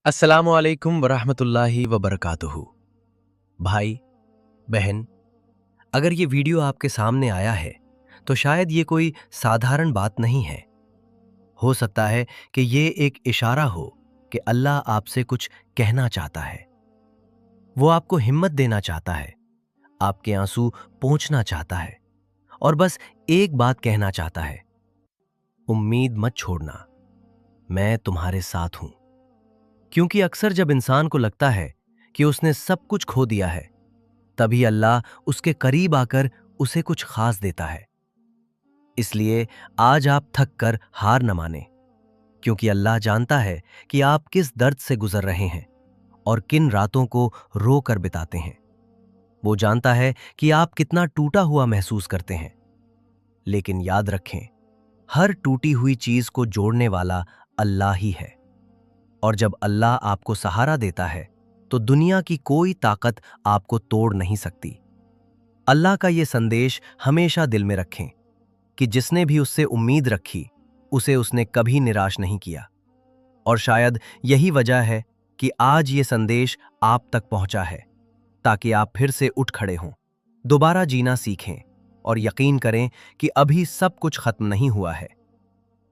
अस्सलामु अलैकुम वरहमतुल्लाहि वबरकातुहू। भाई बहन, अगर ये वीडियो आपके सामने आया है तो शायद ये कोई साधारण बात नहीं है। हो सकता है कि ये एक इशारा हो कि अल्लाह आपसे कुछ कहना चाहता है। वो आपको हिम्मत देना चाहता है, आपके आंसू पोंछना चाहता है और बस एक बात कहना चाहता है, उम्मीद मत छोड़ना, मैं तुम्हारे साथ हूं। क्योंकि अक्सर जब इंसान को लगता है कि उसने सब कुछ खो दिया है, तभी अल्लाह उसके करीब आकर उसे कुछ खास देता है। इसलिए आज आप थक कर हार न माने, क्योंकि अल्लाह जानता है कि आप किस दर्द से गुजर रहे हैं और किन रातों को रो कर बिताते हैं। वो जानता है कि आप कितना टूटा हुआ महसूस करते हैं। लेकिन याद रखें, हर टूटी हुई चीज को जोड़ने वाला अल्लाह ही है। और जब अल्लाह आपको सहारा देता है तो दुनिया की कोई ताकत आपको तोड़ नहीं सकती। अल्लाह का ये संदेश हमेशा दिल में रखें कि जिसने भी उससे उम्मीद रखी, उसे उसने कभी निराश नहीं किया। और शायद यही वजह है कि आज ये संदेश आप तक पहुंचा है, ताकि आप फिर से उठ खड़े हों, दोबारा जीना सीखें और यकीन करें कि अभी सब कुछ खत्म नहीं हुआ है।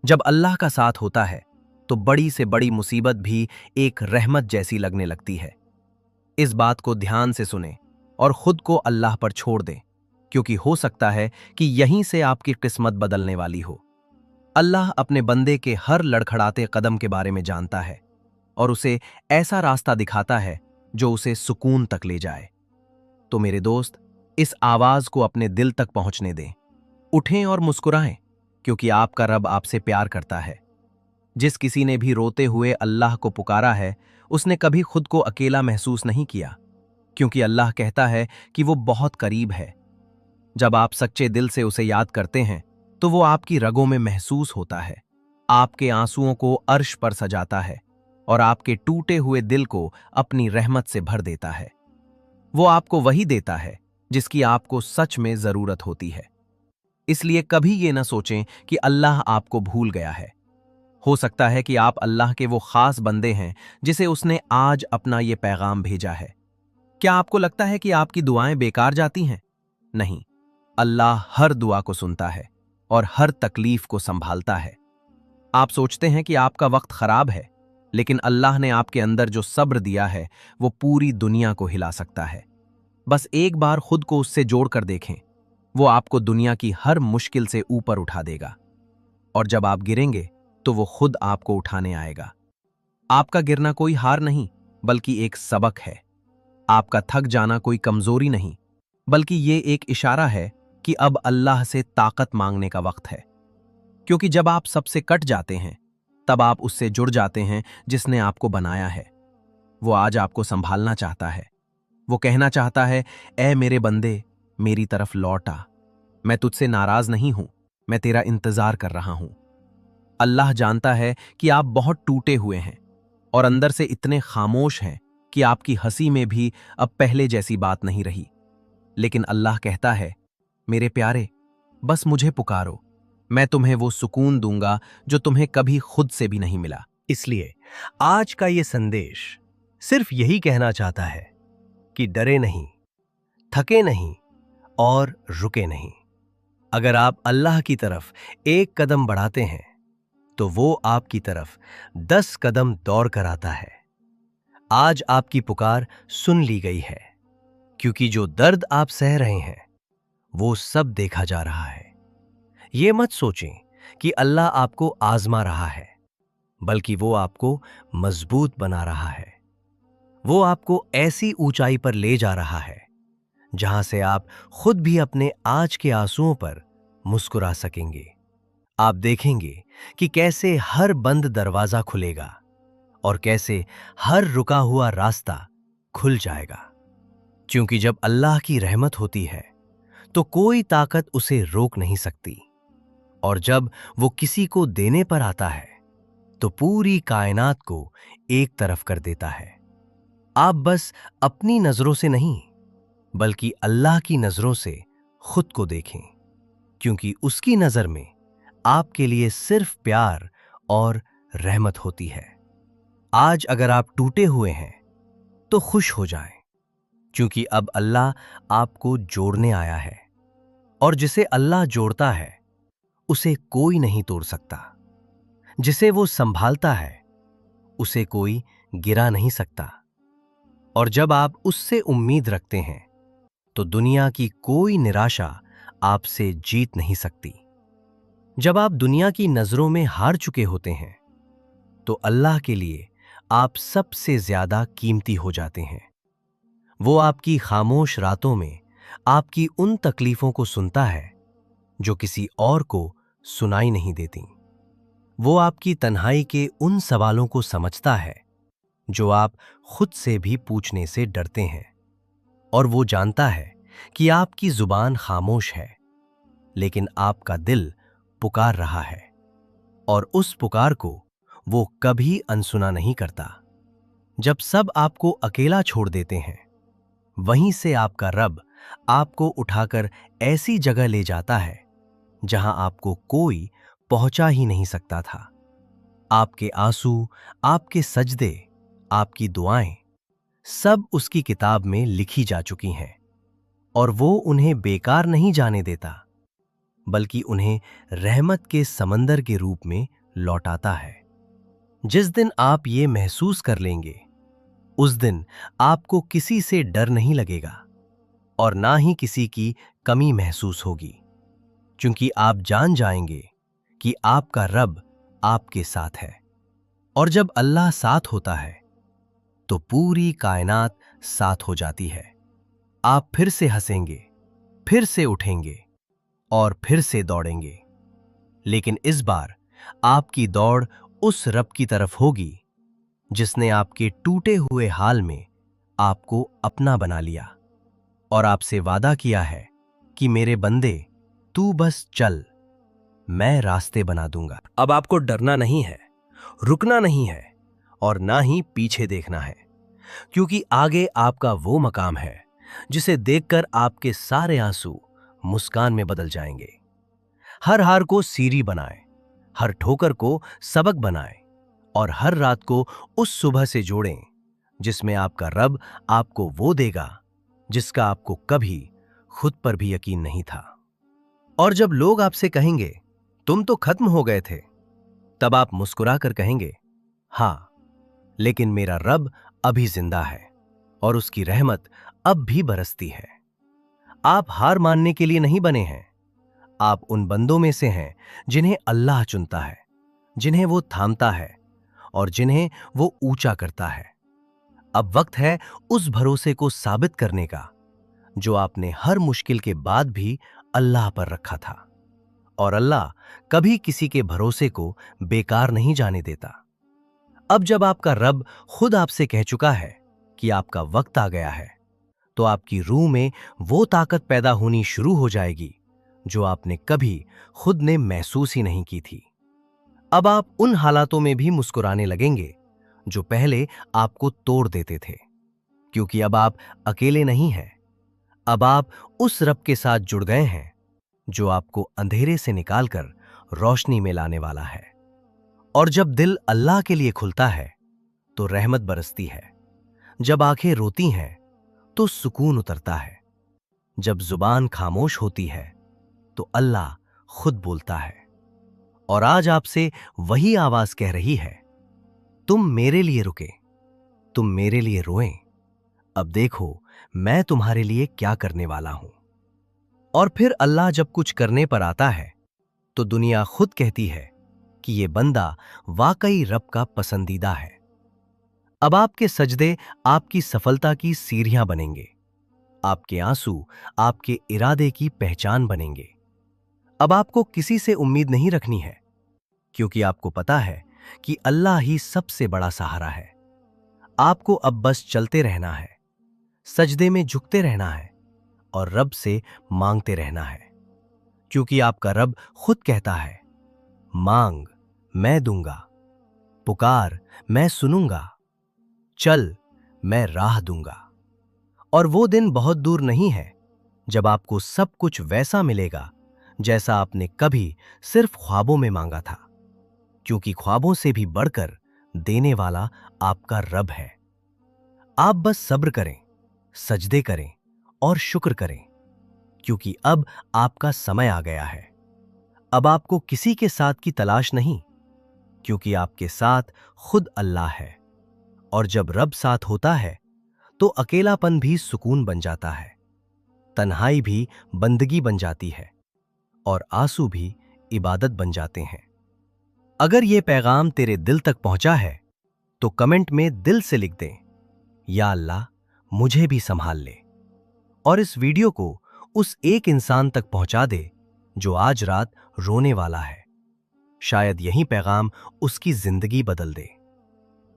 जब अल्लाह का साथ होता है तो बड़ी से बड़ी मुसीबत भी एक रहमत जैसी लगने लगती है। इस बात को ध्यान से सुनें और खुद को अल्लाह पर छोड़ दें, क्योंकि हो सकता है कि यहीं से आपकी किस्मत बदलने वाली हो। अल्लाह अपने बंदे के हर लड़खड़ाते कदम के बारे में जानता है और उसे ऐसा रास्ता दिखाता है जो उसे सुकून तक ले जाए। तो मेरे दोस्त, इस आवाज को अपने दिल तक पहुंचने दें। उठें और मुस्कुराएं, क्योंकि आपका रब आपसे प्यार करता है। जिस किसी ने भी रोते हुए अल्लाह को पुकारा है, उसने कभी खुद को अकेला महसूस नहीं किया, क्योंकि अल्लाह कहता है कि वो बहुत करीब है। जब आप सच्चे दिल से उसे याद करते हैं तो वो आपकी रगों में महसूस होता है, आपके आंसुओं को अर्श पर सजाता है और आपके टूटे हुए दिल को अपनी रहमत से भर देता है। वो आपको वही देता है जिसकी आपको सच में जरूरत होती है। इसलिए कभी ये न सोचें कि अल्लाह आपको भूल गया है। हो सकता है कि आप अल्लाह के वो खास बंदे हैं जिसे उसने आज अपना ये पैगाम भेजा है। क्या आपको लगता है कि आपकी दुआएं बेकार जाती हैं? नहीं, अल्लाह हर दुआ को सुनता है और हर तकलीफ को संभालता है। आप सोचते हैं कि आपका वक्त खराब है, लेकिन अल्लाह ने आपके अंदर जो सब्र दिया है वो पूरी दुनिया को हिला सकता है। बस एक बार खुद को उससे जोड़कर देखें, वो आपको दुनिया की हर मुश्किल से ऊपर उठा देगा। और जब आप गिरेंगे तो वो खुद आपको उठाने आएगा। आपका गिरना कोई हार नहीं, बल्कि एक सबक है। आपका थक जाना कोई कमजोरी नहीं, बल्कि ये एक इशारा है कि अब अल्लाह से ताकत मांगने का वक्त है। क्योंकि जब आप सबसे कट जाते हैं, तब आप उससे जुड़ जाते हैं जिसने आपको बनाया है। वो आज आपको संभालना चाहता है। वो कहना चाहता है, ऐ मेरे बंदे, मेरी तरफ लौट आ। मैं तुझसे नाराज नहीं हूं, मैं तेरा इंतजार कर रहा हूं। अल्लाह जानता है कि आप बहुत टूटे हुए हैं और अंदर से इतने खामोश हैं कि आपकी हंसी में भी अब पहले जैसी बात नहीं रही। लेकिन अल्लाह कहता है, मेरे प्यारे, बस मुझे पुकारो, मैं तुम्हें वो सुकून दूंगा जो तुम्हें कभी खुद से भी नहीं मिला। इसलिए आज का ये संदेश सिर्फ यही कहना चाहता है कि डरे नहीं, थके नहीं और रुके नहीं। अगर आप अल्लाह की तरफ एक कदम बढ़ाते हैं तो वो आपकी तरफ 10 कदम दौड़ कर आता है। आज आपकी पुकार सुन ली गई है, क्योंकि जो दर्द आप सह रहे हैं वो सब देखा जा रहा है। ये मत सोचें कि अल्लाह आपको आजमा रहा है, बल्कि वो आपको मजबूत बना रहा है। वो आपको ऐसी ऊंचाई पर ले जा रहा है जहां से आप खुद भी अपने आज के आंसुओं पर मुस्कुरा सकेंगे। आप देखेंगे कि कैसे हर बंद दरवाजा खुलेगा और कैसे हर रुका हुआ रास्ता खुल जाएगा। क्योंकि जब अल्लाह की रहमत होती है तो कोई ताकत उसे रोक नहीं सकती, और जब वो किसी को देने पर आता है तो पूरी कायनात को एक तरफ कर देता है। आप बस अपनी नजरों से नहीं, बल्कि अल्लाह की नजरों से खुद को देखें, क्योंकि उसकी नजर में आपके लिए सिर्फ प्यार और रहमत होती है। आज अगर आप टूटे हुए हैं तो खुश हो जाएं, क्योंकि अब अल्लाह आपको जोड़ने आया है, और जिसे अल्लाह जोड़ता है उसे कोई नहीं तोड़ सकता। जिसे वो संभालता है उसे कोई गिरा नहीं सकता। और जब आप उससे उम्मीद रखते हैं तो दुनिया की कोई निराशा आपसे जीत नहीं सकती। जब आप दुनिया की नजरों में हार चुके होते हैं तो अल्लाह के लिए आप सबसे ज्यादा कीमती हो जाते हैं। वो आपकी खामोश रातों में आपकी उन तकलीफों को सुनता है जो किसी और को सुनाई नहीं देती। वो आपकी तन्हाई के उन सवालों को समझता है जो आप खुद से भी पूछने से डरते हैं। और वो जानता है कि आपकी जुबान खामोश है, लेकिन आपका दिल पुकार रहा है, और उस पुकार को वो कभी अनसुना नहीं करता। जब सब आपको अकेला छोड़ देते हैं, वहीं से आपका रब आपको उठाकर ऐसी जगह ले जाता है जहां आपको कोई पहुंचा ही नहीं सकता था। आपके आंसू, आपके सजदे, आपकी दुआएं सब उसकी किताब में लिखी जा चुकी हैं, और वो उन्हें बेकार नहीं जाने देता, बल्कि उन्हें रहमत के समंदर के रूप में लौटाता है। जिस दिन आप ये महसूस कर लेंगे, उस दिन आपको किसी से डर नहीं लगेगा और ना ही किसी की कमी महसूस होगी, क्योंकि आप जान जाएंगे कि आपका रब आपके साथ है। और जब अल्लाह साथ होता है तो पूरी कायनात साथ हो जाती है। आप फिर से हंसेंगे, फिर से उठेंगे और फिर से दौड़ेंगे, लेकिन इस बार आपकी दौड़ उस रब की तरफ होगी जिसने आपके टूटे हुए हाल में आपको अपना बना लिया और आपसे वादा किया है कि मेरे बंदे, तू बस चल, मैं रास्ते बना दूंगा। अब आपको डरना नहीं है, रुकना नहीं है, और ना ही पीछे देखना है, क्योंकि आगे आपका वो मकाम है जिसे देखकर आपके सारे आंसू मुस्कान में बदल जाएंगे। हर हार को सीढ़ी बनाएं, हर ठोकर को सबक बनाएं, और हर रात को उस सुबह से जोड़ें जिसमें आपका रब आपको वो देगा जिसका आपको कभी खुद पर भी यकीन नहीं था। और जब लोग आपसे कहेंगे तुम तो खत्म हो गए थे, तब आप मुस्कुरा कर कहेंगे, हां, लेकिन मेरा रब अभी जिंदा है और उसकी रहमत अब भी बरसती है। आप हार मानने के लिए नहीं बने हैं, आप उन बंदों में से हैं जिन्हें अल्लाह चुनता है, जिन्हें वो थामता है और जिन्हें वो ऊंचा करता है। अब वक्त है उस भरोसे को साबित करने का जो आपने हर मुश्किल के बाद भी अल्लाह पर रखा था, और अल्लाह कभी किसी के भरोसे को बेकार नहीं जाने देता। अब जब आपका रब खुद आपसे कह चुका है कि आपका वक्त आ गया है, तो आपकी रूह में वो ताकत पैदा होनी शुरू हो जाएगी जो आपने कभी खुद ने महसूस ही नहीं की थी। अब आप उन हालातों में भी मुस्कुराने लगेंगे जो पहले आपको तोड़ देते थे, क्योंकि अब आप अकेले नहीं हैं। अब आप उस रब के साथ जुड़ गए हैं जो आपको अंधेरे से निकालकर रोशनी में लाने वाला है। और जब दिल अल्लाह के लिए खुलता है तो रहमत बरसती है। जब आंखें रोती हैं तो सुकून उतरता है। जब जुबान खामोश होती है तो अल्लाह खुद बोलता है। और आज आपसे वही आवाज कह रही है, तुम मेरे लिए रुके, तुम मेरे लिए रोएं, अब देखो मैं तुम्हारे लिए क्या करने वाला हूं। और फिर अल्लाह जब कुछ करने पर आता है तो दुनिया खुद कहती है कि ये बंदा वाकई रब का पसंदीदा है। अब आपके सजदे आपकी सफलता की सीढ़ियां बनेंगे, आपके आंसू आपके इरादे की पहचान बनेंगे। अब आपको किसी से उम्मीद नहीं रखनी है, क्योंकि आपको पता है कि अल्लाह ही सबसे बड़ा सहारा है। आपको अब बस चलते रहना है, सजदे में झुकते रहना है और रब से मांगते रहना है, क्योंकि आपका रब खुद कहता है, मांग मैं दूंगा, पुकार मैं सुनूंगा, चल मैं राह दूंगा। और वो दिन बहुत दूर नहीं है जब आपको सब कुछ वैसा मिलेगा जैसा आपने कभी सिर्फ ख्वाबों में मांगा था, क्योंकि ख्वाबों से भी बढ़कर देने वाला आपका रब है। आप बस सब्र करें, सजदे करें और शुक्र करें, क्योंकि अब आपका समय आ गया है। अब आपको किसी के साथ की तलाश नहीं, क्योंकि आपके साथ खुद अल्लाह है। और जब रब साथ होता है तो अकेलापन भी सुकून बन जाता है, तन्हाई भी बंदगी बन जाती है और आंसू भी इबादत बन जाते हैं। अगर ये पैगाम तेरे दिल तक पहुंचा है तो कमेंट में दिल से लिख दें, या अल्लाह मुझे भी संभाल ले। और इस वीडियो को उस एक इंसान तक पहुंचा दे जो आज रात रोने वाला है। शायद यही पैगाम उसकी जिंदगी बदल दे।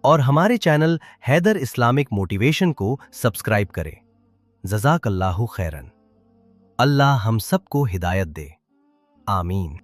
और हमारे चैनल हैदर इस्लामिक मोटिवेशन को सब्सक्राइब करें। जज़ाकल्लाहु खैरन। अल्लाह हम सबको हिदायत दे। आमीन।